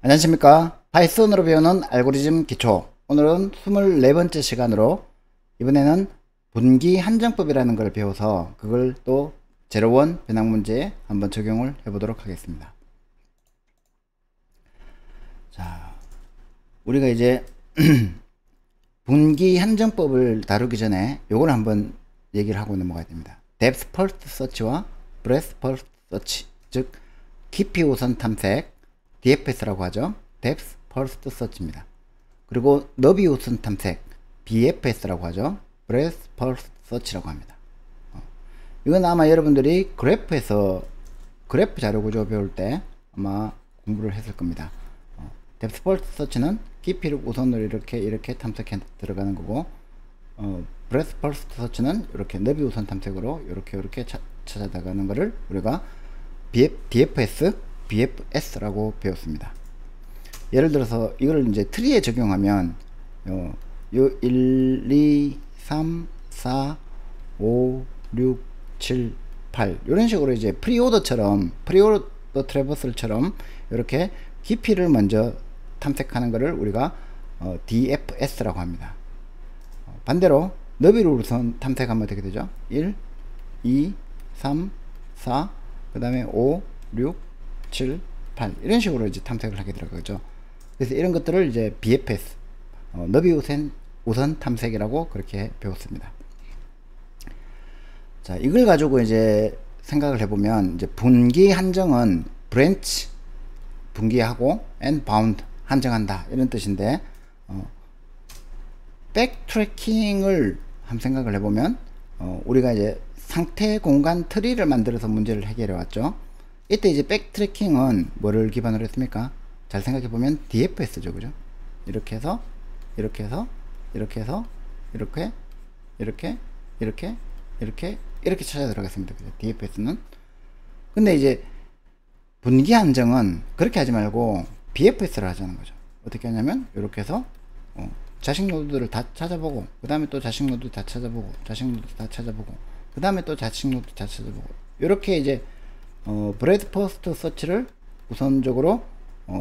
안녕하십니까. 파이썬으로 배우는 알고리즘 기초. 오늘은 24번째 시간으로 이번에는 분기 한정법이라는 걸 배워서 그걸 또 제로원 변형 문제에 한번 적용을 해보도록 하겠습니다. 자, 우리가 이제 분기 한정법을 다루기 전에 요걸 한번 얘기를 하고 넘어가야 됩니다. Depth First Search와 Breadth First Search, 즉 깊이 우선 탐색, DFS라고 하죠. Depth First Search입니다. 그리고 너비 우선 탐색, BFS라고 하죠. Breadth First Search라고 합니다. 이건 아마 여러분들이 그래프에서 그래프 자료 구조 배울 때 아마 공부를 했을 겁니다. Depth First Search는 깊이를 우선으로 이렇게 탐색해 들어가는 거고, Breadth First Search는 이렇게 너비 우선 탐색으로 이렇게 찾아나가는 거를 우리가 DFS, BFS라고 배웠습니다. 예를 들어서 이걸 이제 트리에 적용하면 요 1, 2, 3, 4, 5, 6, 7, 8 이런 식으로 이제 프리오더 트래버설처럼 이렇게 깊이를 먼저 탐색하는 것을 우리가 DFS라고 합니다. 반대로 너비를 우선 탐색하면 어떻게 되죠? 1, 2, 3, 4, 그 다음에 5, 6, 7, 8 이런 식으로 이제 탐색을 하게 들어가죠. 그래서 이런 것들을 이제 BFS, 너비 우선 탐색이라고 그렇게 배웠습니다. 자, 이걸 가지고 이제 생각을 해보면, 이제 분기 한정은 branch 분기하고 and bound 한정한다 이런 뜻인데, 백트래킹을 한번 생각을 해보면, 우리가 이제 상태 공간 트리를 만들어서 문제를 해결해 왔죠. 이때 이제 백트래킹은 뭐를 기반으로 했습니까? 잘 생각해보면 DFS죠, 그죠? 이렇게 해서 이렇게 찾아 들어갔습니다. 그죠? DFS는. 근데 이제 분기 한정은 그렇게 하지 말고 BFS를 하자는 거죠. 어떻게 하냐면 이렇게 해서 자식 노드들을 다 찾아보고, 그 다음에 또 자식 노드 다 찾아보고, 자식 노드 다 찾아보고, 그 다음에 또 자식 노드 다 찾아보고, 이렇게 이제 브레드 퍼스트 서치를 우선적으로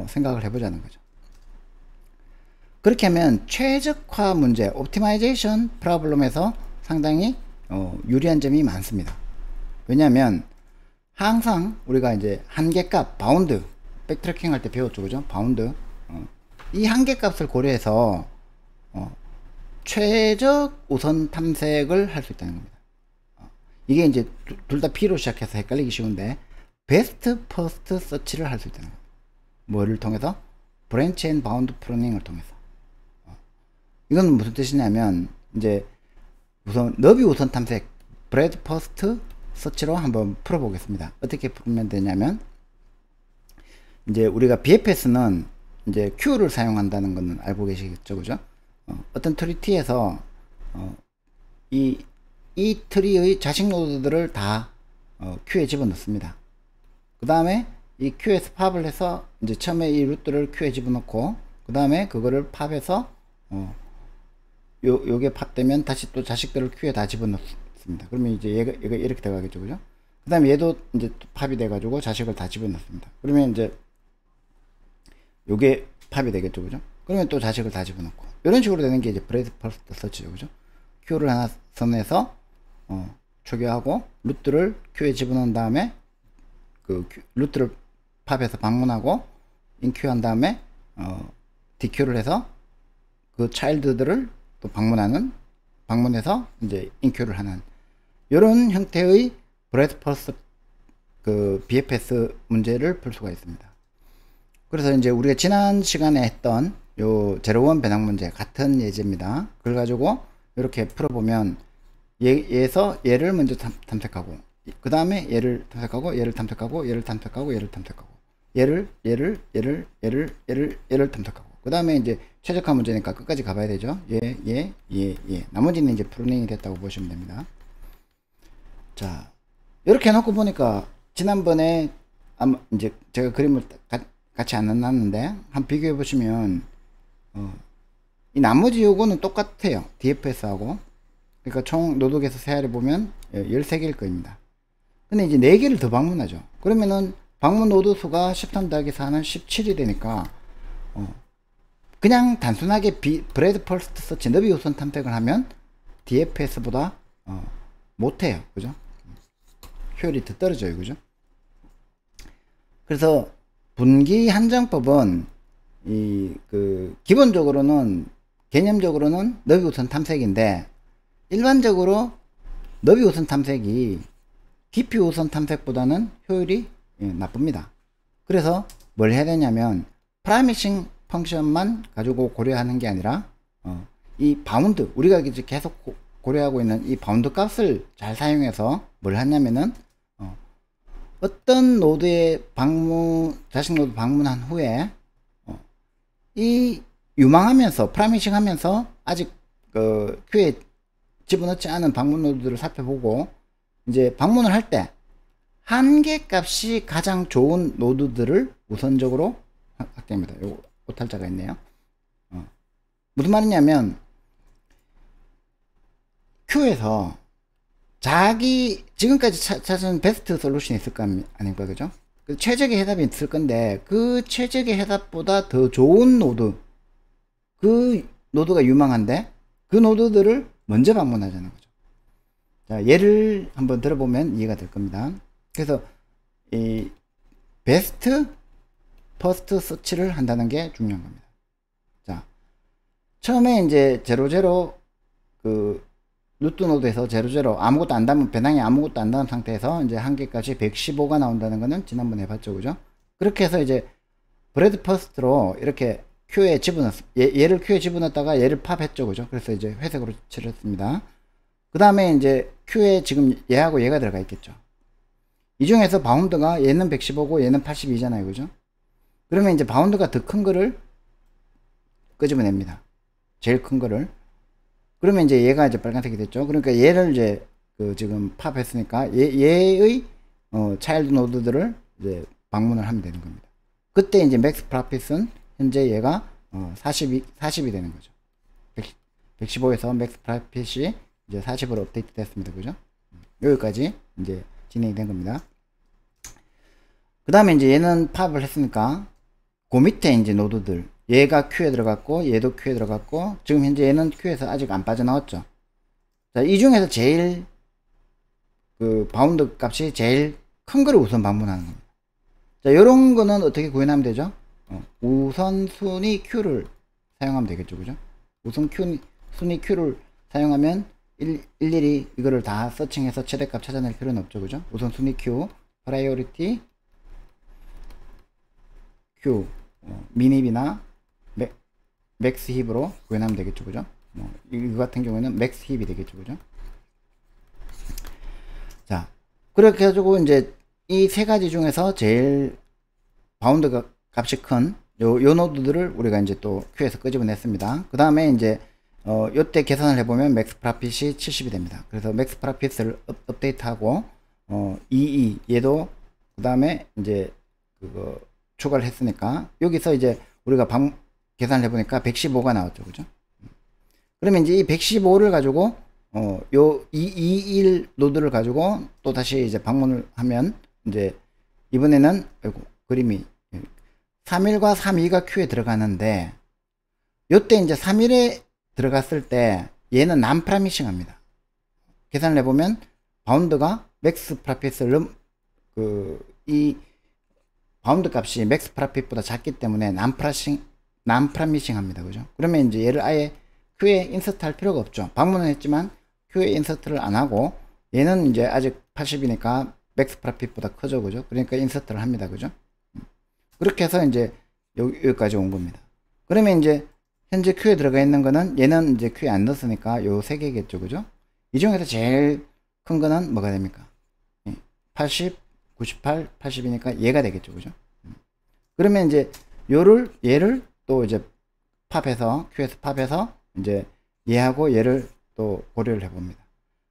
생각을 해보자는 거죠. 그렇게 하면 최적화 문제, 옵티마이제이션 프로블럼에서 상당히 유리한 점이 많습니다. 왜냐하면 항상 우리가 이제 한계값, 바운드, 백트래킹 할 때 배웠죠, 그죠? 바운드. 이 한계값을 고려해서 최적 우선 탐색을 할 수 있다는 겁니다. 이게 이제 둘 다 B로 시작해서 헷갈리기 쉬운데, 베스트 퍼스트 서치를 할 수 있다는 겁니다. 뭐를 통해서? 브랜치 앤 바운드 프로닝을 통해서. 이건 무슨 뜻이냐면, 이제 우선 너비 우선 탐색, 브레드 퍼스트 서치로 한번 풀어보겠습니다. 어떻게 풀면 되냐면, 이제 우리가 BFS는 이제 Q를 사용한다는 것은 알고 계시겠죠, 그죠? 어떤 트리 T에서 이 트리의 자식 노드들을 다 Q에 집어넣습니다. 그 다음에 이 Q에서 팝을 해서 이제 처음에 이 루트를 Q에 집어넣고, 그 다음에 그거를 팝해서 요게 팝되면 다시 또 자식들을 Q에 다 집어넣습니다. 그러면 이제 얘가 이렇게 들어가겠죠, 그죠? 그 다음에 얘도 이제 팝이 돼가지고 자식을 다 집어넣습니다. 그러면 이제 요게 팝이 되겠죠, 그죠? 그러면 또 자식을 다 집어넣고, 이런 식으로 되는 게 이제 브레드 퍼스트 서치죠, 그죠? Q를 하나 선에서 초기화하고 루트를 Q에 집어넣은 다음에 그 루트를 팝에서 방문하고 인큐 한 다음에 DQ를 해서 그 차일드들을 또 방문해서 이제 인큐를 하는 이런 형태의 브레드 퍼스트 그 BFS 문제를 풀 수가 있습니다. 그래서 이제 우리가 지난 시간에 했던 요 제로원 변형 문제 같은 예제입니다. 그걸 가지고 이렇게 풀어보면, 얘에서 얘를 먼저 탐색하고, 그 다음에 얘를 탐색하고, 얘를 탐색하고, 얘를 탐색하고, 얘를 탐색하고, 얘를 탐색하고, 그 다음에 이제 최적화 문제니까 끝까지 가봐야 되죠. 얘. 나머지는 이제 프로닝이 됐다고 보시면 됩니다. 자, 이렇게 해놓고 보니까 지난번에 아마 이제 제가 그림을 같이 안 놨는데 한번 비교해 보시면 이 나머지 요거는 똑같아요. DFS하고. 그러니까 총 노드에서 세알을 보면 13개일 겁니다. 근데 이제 4개를 더 방문하죠. 그러면은 방문 노드 수가 13 더하기 4는 17이 되니까 그냥 단순하게 브레드 퍼스트 서치 너비 우선 탐색을 하면 DFS보다 못해요. 그죠? 효율이 더 떨어져요. 그죠? 그래서 분기 한정법은 기본적으로는 개념적으로는 너비 우선 탐색인데 일반적으로 너비 우선 탐색이 깊이 우선 탐색보다는 효율이 나쁩니다. 그래서 뭘 해야 되냐면 프라미싱 펑션만 가지고 고려하는 게 아니라 이 바운드, 우리가 이제 계속 고려하고 있는 이 바운드 값을 잘 사용해서 뭘 하냐면은 어떤 노드에 자식 노드 방문한 후에 이 유망하면서 프라미싱 하면서 아직 큐에 집어넣지 않은 방문 노드들을 살펴보고 이제 방문을 할 때 한계 값이 가장 좋은 노드들을 우선적으로 확대합니다. 요거 오탈자가 있네요. 무슨 말이냐면 큐에서 지금까지 찾은 베스트 솔루션이 있을 거 아닙니까? 그죠? 그 최적의 해답이 있을 건데 그 최적의 해답보다 더 좋은 노드, 그 노드가 유망한데 그 노드들을 먼저 방문하자는 거죠. 자, 예를 한번 들어보면 이해가 될 겁니다. 그래서 이 베스트 퍼스트 서치를 한다는 게 중요한 겁니다. 자, 처음에 이제 00 루트 노드에서 00 아무것도 안 담은, 배낭에 아무것도 안 담은 상태에서 이제 한계까지 115가 나온다는 거는 지난번에 해봤죠. 그죠? 그렇게 해서 이제 브레드 퍼스트로 이렇게 큐에 얘를 큐에 집어넣었다가 얘를 팝했죠. 그죠? 그래서 이제 회색으로 칠했습니다. 그 다음에 이제 큐에 지금 얘하고 얘가 들어가 있겠죠. 이 중에서 바운드가 얘는 115고 얘는 82잖아요. 그죠? 그러면 이제 바운드가 더 큰 거를 끄집어냅니다. 제일 큰 거를. 그러면 이제 얘가 이제 빨간색이 됐죠. 그러니까 얘를 이제 지금 팝했으니까 얘의 차일드 노드들을 이제 방문을 하면 되는 겁니다. 그때 이제 맥스 프라핏은 현재 얘가 40이 되는 거죠. 115에서 맥스 프라핏이 이제 40으로 업데이트 됐습니다. 그죠? 여기까지 이제 진행이 된 겁니다. 그 다음에 이제 얘는 팝을 했으니까 그 밑에 이제 노드들, 얘가 큐에 들어갔고 얘도 큐에 들어갔고 지금 현재 얘는 큐에서 아직 안 빠져나왔죠. 자, 이 중에서 제일 바운드 값이 제일 큰 거를 우선 방문하는 겁니다. 자, 요런 거는 어떻게 구현하면 되죠? 우선순위 큐를 사용하면 되겠죠. 그죠? 순위 큐를 사용하면 일일이 이거를 다 서칭해서 최대값 찾아낼 필요는 없죠. 그죠? 우선순위 큐, 프라이오리티 큐, 미닙이나 맥스 힙으로 구현하면 되겠죠. 그죠? 이거 같은 경우에는 맥스 힙이 되겠죠. 그죠? 자, 그렇게 해가지고 이제 이 세 가지 중에서 제일 바운드 값이 큰 요 노드들을 우리가 이제 또 큐에서 끄집어냈습니다. 그 다음에 이제 요때 계산을 해보면 맥스 프라핏이 70이 됩니다. 그래서 맥스 프라핏을 업데이트하고 얘도 그 다음에 이제 그거 추가를 했으니까 여기서 이제 우리가 계산을 해보니까 115가 나왔죠. 그죠? 그러면 이제 이 115를 가지고 요 221 노드를 가지고 또 다시 이제 방문을 하면 이제 이번에는 그림이 31과 32가 큐에 들어가는데 요때 이제 31에 들어갔을 때 얘는 난 프라미싱 합니다. 계산을 해보면 바운드가 맥스 프라핏을 이 바운드 값이 맥스 프라핏보다 작기 때문에 난 프라미싱 합니다. 그죠? 그러면 이제 얘를 아예 큐에 인서트 할 필요가 없죠. 방문은 했지만 큐에 인서트를 안 하고 얘는 이제 아직 80이니까 맥스 프라핏보다 크죠. 그죠? 그러니까 인서트를 합니다. 그죠? 그렇게 해서 이제 여기까지 온 겁니다. 그러면 이제 현재 큐에 들어가 있는 거는 얘는 이제 큐에 안 넣었으니까 요 세 개겠죠. 그죠? 이 중에서 제일 큰 거는 뭐가 됩니까? 80, 98, 80이니까 얘가 되겠죠. 그죠? 그러면 이제 얘를 또 이제 팝해서 큐에서 팝해서 이제 얘하고 얘를 또 고려를 해봅니다.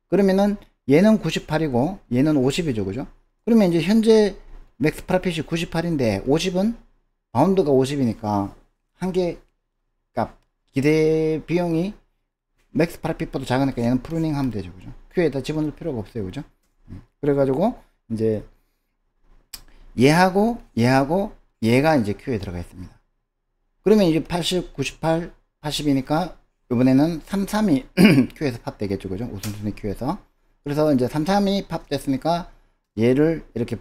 그러면은 얘는 98이고 얘는 50이죠. 그죠? 그러면 이제 현재 맥스 프라핏이 98인데 50은 바운드가 50이니까 한계 값 기대 비용이 맥스 프라핏보다 작으니까 얘는 프루닝 하면 되죠. 그죠? 큐에다 집어넣을 필요가 없어요. 그죠? 그래가지고 이제 얘하고 얘가 이제 큐에 들어가 있습니다. 그러면 이제 80, 98, 80이니까 이번에는 332 큐에서 팝 되겠죠. 그죠? 우선순위 큐에서. 그래서 이제 332 팝 됐으니까 얘를 이렇게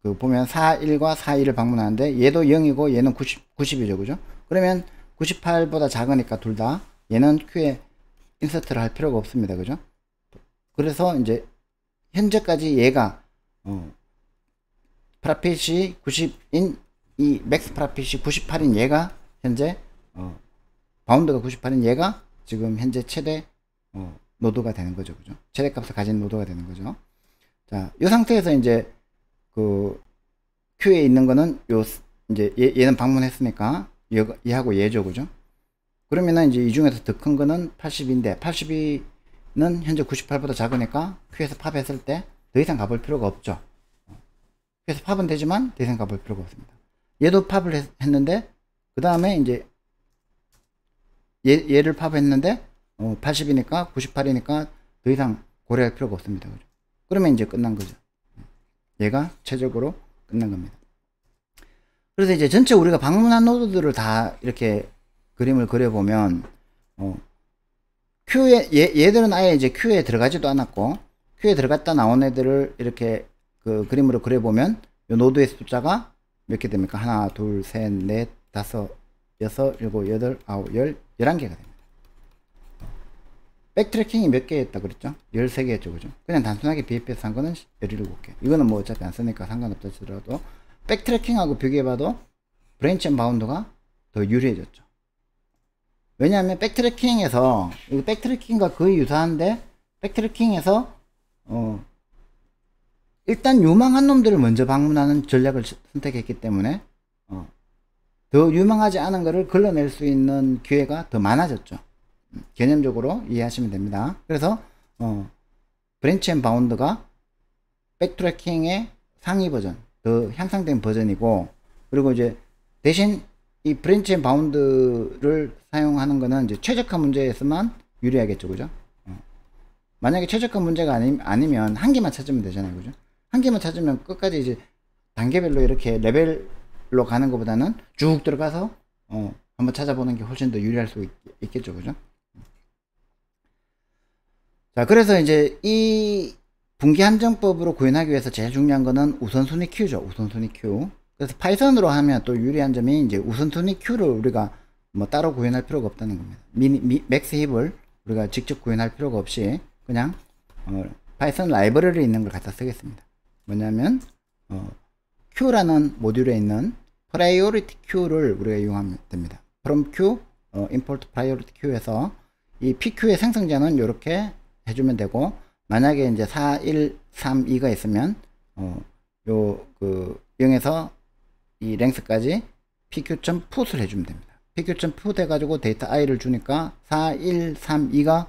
그 보면 41과 42를 방문하는데 얘도 0이고 얘는 90이죠. 그죠? 그러면 98보다 작으니까 둘 다 얘는 큐에 인서트를 할 필요가 없습니다. 그죠? 그래서 이제 현재까지 얘가 프라핏이 90인 이 맥스 프라핏이 98인 얘가 현재 바운드가 98인 얘가 지금 현재 최대 노드가 되는 거죠. 그죠? 최대 값을 가진 노드가 되는 거죠. 자, 이 상태에서 이제 그 큐에 있는 거는 요 이제 얘는 방문했으니까 얘하고 얘죠. 그죠? 그러면은 이제 이 중에서 더 큰 거는 80인데 82는 현재 98보다 작으니까 큐에서 팝했을 때 더 이상 가볼 필요가 없죠. 큐에서 팝은 되지만 더 이상 가볼 필요가 없습니다. 얘도 팝을 했는데 그 다음에 이제 얘를 팝했는데 80이니까 98이니까 더 이상 고려할 필요가 없습니다. 그죠? 그러면 이제 끝난 거죠. 얘가 최적으로 끝난 겁니다. 그래서 이제 전체 우리가 방문한 노드들을 다 이렇게 그림을 그려보면 큐에 얘들은 아예 이제 큐에 들어가지도 않았고 큐에 들어갔다 나온 애들을 이렇게 그 그림으로 그려보면 이 노드의 숫자가 몇 개 됩니까? 하나, 둘, 셋, 넷, 다섯, 여섯, 일곱, 여덟, 아홉, 11개가 됩니다. 백트래킹이 몇 개 했다 그랬죠? 13개 했죠. 그죠? 그냥 단순하게 BFS 한 거는 17개. 이거는 뭐 어차피 안 쓰니까 상관없다 치더라도 백트래킹하고 비교해봐도 브랜치 앤 바운드가 더 유리해졌죠. 왜냐하면 백트래킹에서 백트래킹과 거의 유사한데 백트래킹에서 일단 유망한 놈들을 먼저 방문하는 전략을 선택했기 때문에 더 유망하지 않은 것을 걸러낼 수 있는 기회가 더 많아졌죠. 개념적으로 이해하시면 됩니다. 그래서 브랜치 앤 바운드가 백트래킹의 상위 버전, 더 향상된 버전이고, 그리고 이제 대신 이 브랜치 앤 바운드를 사용하는 거는 이제 최적화 문제에서만 유리하겠죠. 그죠? 만약에 최적화 문제가 아니면 한 개만 찾으면 되잖아요. 그죠? 한 개만 찾으면 끝까지 이제 단계별로 이렇게 레벨로 가는 것보다는 쭉 들어가서 한번 찾아보는 게 훨씬 더 유리할 수 있겠죠. 그죠? 자, 그래서 이제 이 분기 한정법으로 구현하기 위해서 제일 중요한 거는 우선순위 큐죠. 우선순위 큐. 그래서 파이썬으로 하면 또 유리한 점이 이제 우선순위 큐를 우리가 뭐 따로 구현할 필요가 없다는 겁니다. 맥스 힙을 우리가 직접 구현할 필요가 없이 그냥 파이썬 라이브러리에 있는 걸 갖다 쓰겠습니다. 뭐냐면 Q라는 모듈에 있는 priority queu를 우리가 이용하면 됩니다. from Q, import priority queu에서 이 PQ의 생성자는 이렇게 해주면 되고, 만약에 이제 4, 1, 3, 2가 있으면 요 그 0에서 이 랭스까지 pq.put을 해주면 됩니다. pq.put 해가지고 데이터 i를 주니까 4, 1, 3, 2가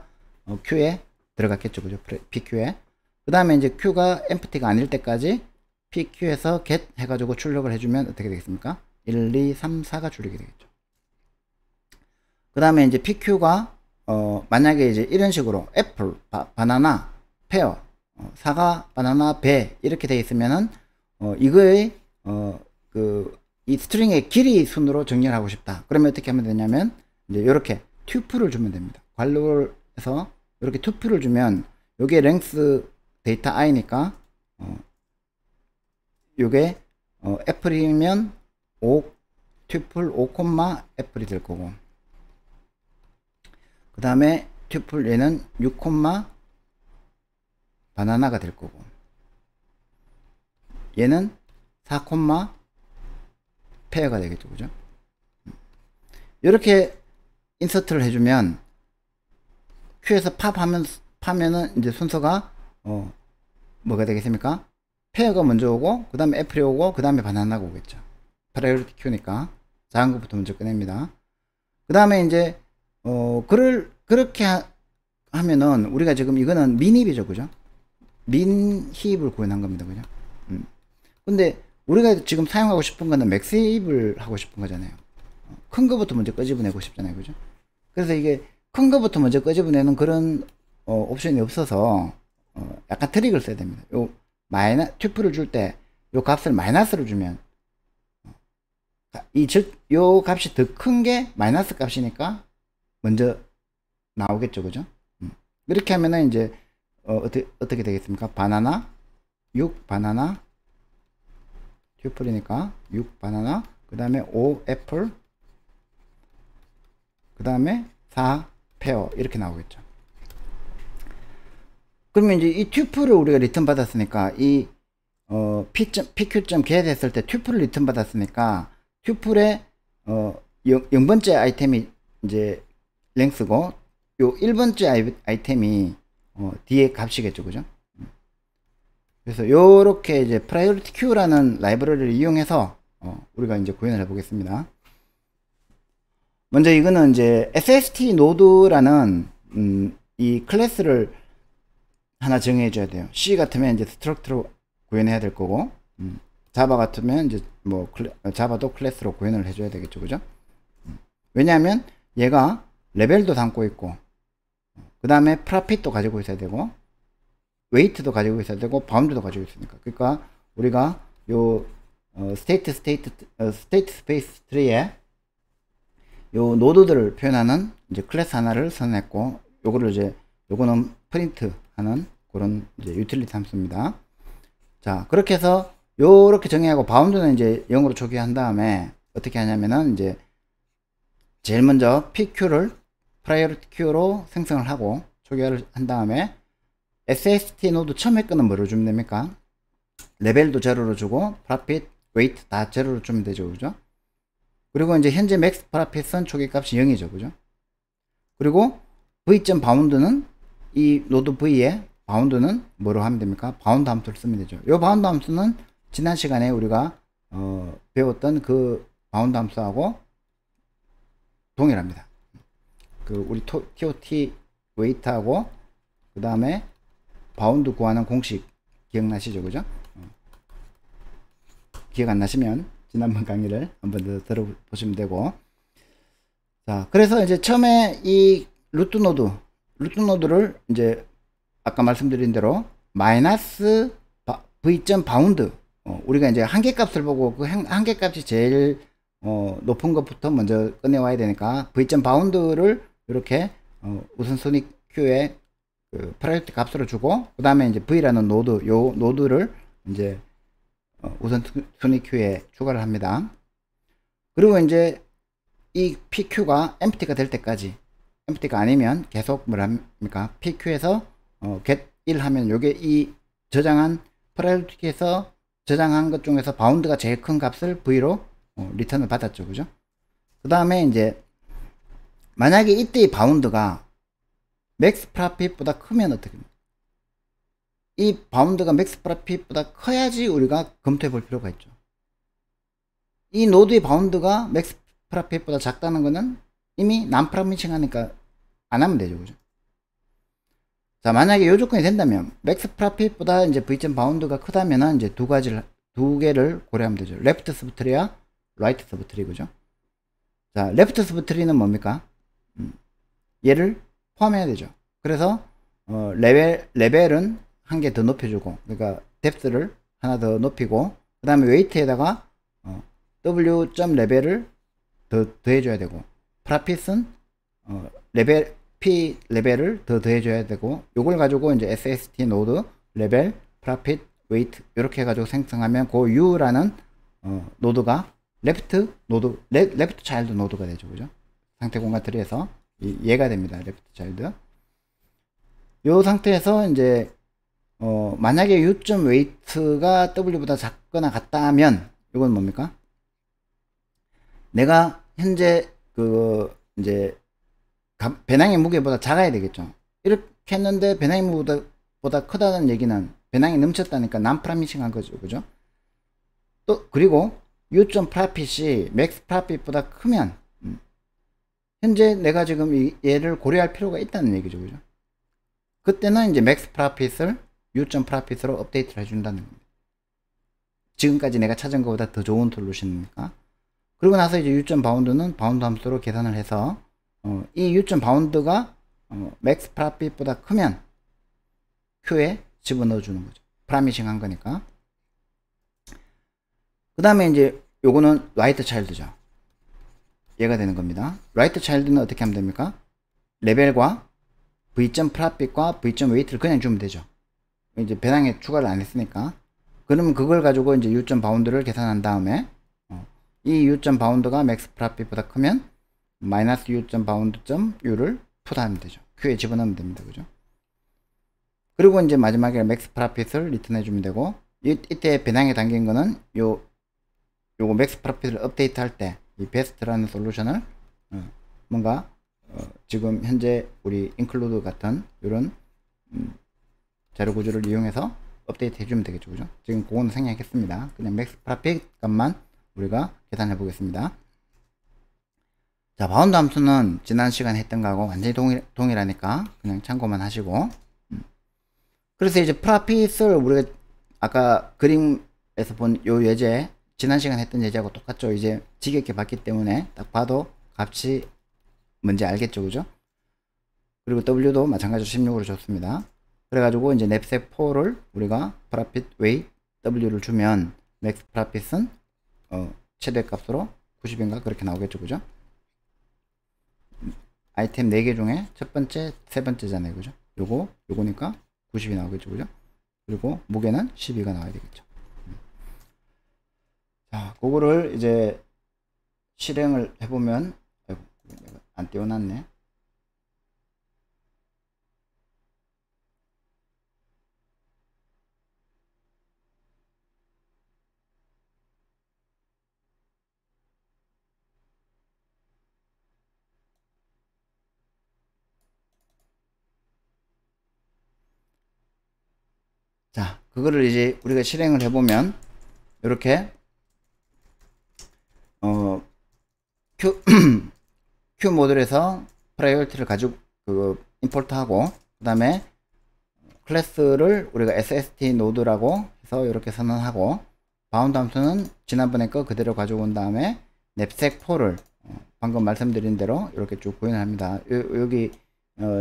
Q에 들어갔겠죠. 그죠? PQ에. 그 다음에 이제 Q가 empty가 아닐 때까지 PQ에서 get 해가지고 출력을 해주면 어떻게 되겠습니까? 1, 2, 3, 4가 출력이 되겠죠. 그 다음에 이제 PQ가 만약에 이제 이런 식으로 애플, 바나나, 페어, 사과, 바나나, 배 이렇게 돼 있으면은 이거의 이 스트링의 길이 순으로 정렬 하고 싶다. 그러면 어떻게 하면 되냐면 이제 이렇게 튜플을 주면 됩니다. 관로를 해서 이렇게 튜플을 주면 요게 랭스 데이터 i니까 요게 애플이면 5 튜플 5, 애플이 될 거고, 그 다음에 튜플 얘는 6, 바나나가 될 거고, 얘는 4, 페어가 되겠죠. 그죠? 이렇게 인서트를 해주면 큐에서 파면은 이제 순서가 뭐가 되겠습니까? 페어가 먼저 오고, 그 다음에 애플이 오고, 그 다음에 바나나가 오겠죠. 프라이어리티 큐니까 작은 것부터 먼저 꺼냅니다. 그 다음에 이제 그렇게 하면은 우리가 지금 이거는 민힙이죠. 그죠? 민힙을 구현한 겁니다. 그죠? 근데 우리가 지금 사용하고 싶은 거는 맥스힙을 하고 싶은 거잖아요. 큰 거부터 먼저 끄집어내고 싶잖아요. 그죠? 그래서 이게 큰 거부터 먼저 끄집어내는 그런 옵션이 없어서 약간 트릭을 써야 됩니다. 요 튜플을 줄 때 요 값을 마이너스로 주면 요 값이 더 큰 게 마이너스 값이니까 먼저 나오겠죠. 그죠? 이렇게 하면은 이제 어떻게 되겠습니까? 바나나 6 바나나 튜플이니까 6 바나나 그 다음에 5 애플 그 다음에 4 페어 이렇게 나오겠죠. 그러면 이제 이 튜플을 우리가 리턴 받았으니까 이 pq.get 했을 때 튜플을 리턴 받았으니까 튜플의 0번째 아이템이 이제 랭스고 요 1번째 아이템이 뒤에 값이겠죠. 그죠? 그래서 요렇게 이제 priority queue라는 라이브러리를 이용해서 우리가 이제 구현을 해 보겠습니다. 먼저 이거는 이제 SST 노드라는 이 클래스를 하나 정해 줘야 돼요. C 같으면 이제 스트럭트로 구현해야 될 거고 자바 같으면 이제 뭐 자바도 클래스로 구현을 해 줘야 되겠죠. 그죠? 왜냐하면 얘가 레벨도 담고 있고 그 다음에 프로핏도 가지고 있어야 되고 웨이트도 가지고 있어야 되고 바운드도 가지고 있으니까. 그러니까 우리가 요 스테이트 스페이스 트리에 요 노드들을 표현하는 이제 클래스 하나를 선언했고 요거를 이제 요거는 프린트 하는 그런 이제 유틸리티 함수입니다. 자, 그렇게 해서 요렇게 정의하고 바운드는 이제 0으로 초기화한 다음에 어떻게 하냐면은 이제 제일 먼저 PQ를 priority queue로 생성을 하고 초기화를 한 다음에 SST 노드 처음에 거는 뭐로 주면 됩니까? 레벨도 제로로 주고 profit, weight 다 제로로 주면 되죠. 그죠? 그리고 이제 현재 max profit은 초기 값이 0이죠. 그죠? 그리고 v.bound는 이 노드 v의 바운드는 뭐로 하면 됩니까? 바운드 함수를 쓰면 되죠. 이 바운드 함수는 지난 시간에 우리가 배웠던 그 바운드 함수하고 동일합니다. 그 우리 TOT 웨이트하고 그 다음에 바운드 구하는 공식 기억나시죠? 그죠? 기억 안 나시면 지난번 강의를 한번 더 들어보시면 되고. 자, 그래서 이제 처음에 이 루트 노드를 이제 아까 말씀드린 대로 마이너스 v.bound 우리가 이제 한계값을 보고 그 한계값이 제일 높은 것부터 먼저 꺼내와야 되니까 v.bound를 이렇게 우선순위 큐에 그 프라이어티 값으로 주고 그 다음에 이제 v라는 노드 요 노드를 이제 우선순위 큐에 추가를 합니다. 그리고 이제 이 pq가 empty가 될 때까지 empty가 아니면 계속 뭐랍니까 pq에서 get 1 하면 요게 이 저장한 프라이어티에서 저장한 것 중에서 바운드가 제일 큰 값을 v로 리턴을 받았죠. 그죠? 그 다음에 이제 만약에 이때의 바운드가 맥스 프로핏보다 크면 어떻게 됩니까? 이 바운드가 맥스 프로핏보다 커야지 우리가 검토해 볼 필요가 있죠. 이 노드의 바운드가 맥스 프로핏보다 작다는 거는 이미 난프라미싱 하니까 안 하면 되죠. 그죠? 자, 만약에 요 조건이 된다면 맥스 프로핏보다 이제 v.bound가 크다면은 이제 두 개를 고려하면 되죠. 레프트 서브트리와 라이트 서브트리. 그죠? 자, 레프트 서브트리는 뭡니까? 얘를 포함해야 되죠. 그래서 레벨은 한 개 더 높여주고, 그러니까 뎁스를 하나 더 높이고, 그 다음에 웨이트에다가 w.레벨을 더해줘야 되고, 프라핏은 p 레벨을 더해줘야 되고, 요걸 가지고 이제 SST 노드 레벨 프라핏 웨이트 이렇게 해가지고 생성하면 그 u라는 노드가 레프트 차일드 노드가 되죠. 그죠? 상태 공간 트리에서 얘가 됩니다. 레프트 차일드. 요 상태에서 이제 만약에 u.weight가 w보다 작거나 같다면 이건 뭡니까? 내가 현재 그 이제 배낭의 무게보다 작아야 되겠죠. 이렇게 했는데 배낭의 무게보다 크다는 얘기는 배낭이 넘쳤다니까 난프라미싱한 거죠. 그죠? 또 그리고 u.profit이 max profit보다 크면 현재 내가 지금 얘를 고려할 필요가 있다는 얘기죠. 그죠? 그때는 이제 max profit을 u.profit으로 업데이트를 해준다는 겁니다. 지금까지 내가 찾은 것보다 더 좋은 솔루션이니까. 그리고 나서 이제 u.bound는 바운드 함수로 계산을 해서 이 u.bound가 max profit보다 크면 Q에 집어넣어 주는 거죠. 프라미싱 한 거니까. 그 다음에 이제 요거는 라이트 차일드죠. 얘가 되는 겁니다. 라이트 차일드는 어떻게 하면 됩니까? 레벨과 v.profit과 v.weight를 그냥 주면 되죠. 이제 배당에 추가를 안 했으니까. 그러면 그걸 가지고 이제 u.bound를 계산한 다음에 이 u.bound가 max profit보다 크면 마이너스 u.bound.u를 풋하면 되죠. Q에 집어넣으면 됩니다. 그죠? 그리고 이제 마지막에 max profit을 리턴해 주면 되고, 이때 배당에 담긴 거는 요거 max profit을 업데이트 할 때 이 best라는 솔루션을 뭔가 지금 현재 우리 include 같은 이런 자료 구조를 이용해서 업데이트 해주면 되겠죠. 그죠? 지금 그거는 생략했습니다. 그냥 max profit 값만 우리가 계산해 보겠습니다. 자, 바운드 함수는 지난 시간에 했던 거하고 완전히 동일하니까 그냥 참고만 하시고, 그래서 이제 프라핏을 우리가 아까 그림에서 본 요 예제, 지난 시간에 했던 예제하고 똑같죠. 이제 지겹게 봤기 때문에 딱 봐도 값이 뭔지 알겠죠. 그죠? 그리고 W도 마찬가지로 16으로 줬습니다. 그래가지고 이제 냅색 4를 우리가 프라핏 웨이 W를 주면 맥스 프라핏은 최대 값으로 90인가 그렇게 나오겠죠. 그죠? 아이템 4개 중에 첫 번째, 세 번째잖아요. 그죠? 요거니까 90이 나오겠죠. 그죠? 그리고 무게는 12가 나와야 되겠죠. 자, 그거를 이제 실행을 해보면, 아이고, 내가 안 띄워놨네. 자, 그거를 이제 우리가 실행을 해보면, 이렇게, Q 모듈에서 프라이어리티를 가지고, 임포트하고, 그 다음에 클래스를 우리가 SST 노드라고 해서 이렇게 선언하고, 바운드 함수는 지난번에 거 그대로 가지고 온 다음에, 냅색4를, 방금 말씀드린 대로 이렇게 쭉 구현을 합니다. 여기,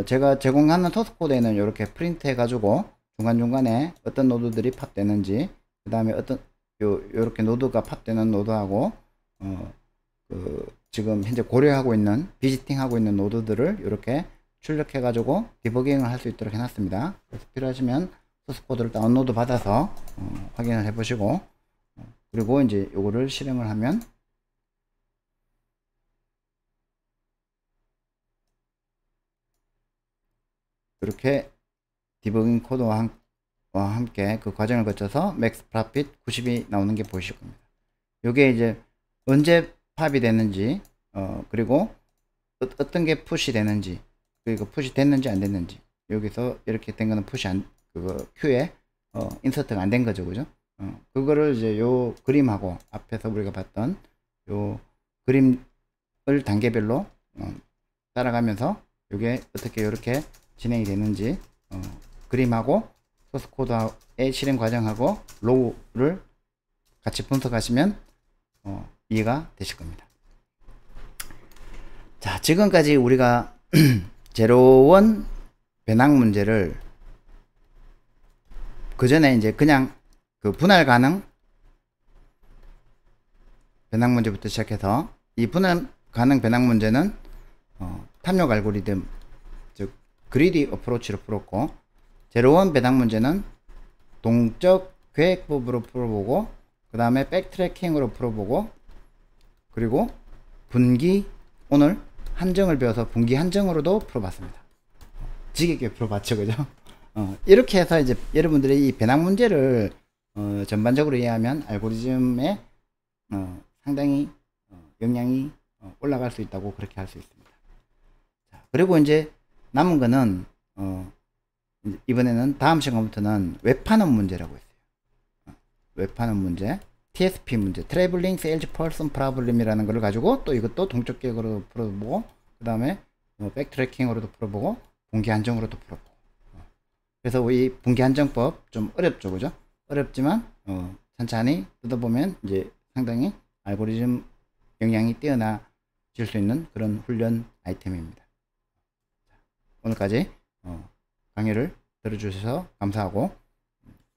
제가 제공하는 소스 코드에는 이렇게 프린트 해가지고, 중간중간에 어떤 노드들이 팝되는지, 그 다음에 요렇게 노드가 팝되는 노드하고, 지금 현재 고려하고 있는, 비지팅 하고 있는 노드들을 이렇게 출력해 가지고 디버깅을 할 수 있도록 해놨습니다. 그래서 필요하시면 소스 코드를 다운로드 받아서 확인을 해 보시고, 그리고 이제 요거를 실행을 하면 이렇게 디버깅 코드와 함께 그 과정을 거쳐서 맥스 프라핏 90이 나오는 게 보이실 겁니다. 요게 이제 언제 팝이 되는지, 그리고 어떤 게 푸시 되는지, 그리고 푸시 됐는지 안 됐는지, 여기서 이렇게 된 거는 푸시 큐에 인서트가 안 된 거죠. 그죠? 그거를 이제 요 그림하고 앞에서 우리가 봤던 요 그림을 단계별로 따라가면서 요게 어떻게 이렇게 진행이 되는지 그림하고 소스 코드의 실행 과정하고 로우를 같이 분석하시면 이해가 되실 겁니다. 자, 지금까지 우리가 제로원 배낭 문제를 그 전에 이제 그냥 그 분할 가능 배낭 문제부터 시작해서, 이 분할 가능 배낭 문제는 탐욕 알고리즘, 즉 그리디 어프로치로 풀었고, 제로원 배낭 문제는 동적 계획법으로 풀어보고, 그 다음에 백트래킹으로 풀어보고, 그리고 분기, 오늘 한정을 배워서 분기 한정으로도 풀어봤습니다. 지겹게 풀어봤죠. 그죠? 이렇게 해서 이제 여러분들이 이 배낭 문제를 전반적으로 이해하면 알고리즘에 상당히 역량이 올라갈 수 있다고 그렇게 할 수 있습니다. 자, 그리고 이제 남은 거는 이번에는 다음 시간부터는 웹판원 문제라고 했어요. 웹판원 문제, TSP 문제, 트래블링 세일즈 퍼슨 프로블렘이라는 걸 가지고 또 이것도 동적 계획으로 풀어보고, 그 다음에 백트래킹으로도 풀어보고, 분기 한정으로도 풀어보고. 그래서 이 분기 한정법 좀 어렵죠. 그죠? 어렵지만 천천히 뜯어보면 이제 상당히 알고리즘 역량이 뛰어나질 수 있는 그런 훈련 아이템입니다. 오늘까지 강의를 들어주셔서 감사하고,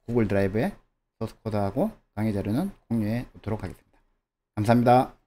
구글 드라이브에 소스 코드하고 강의 자료는 공유해 놓도록 하겠습니다. 감사합니다.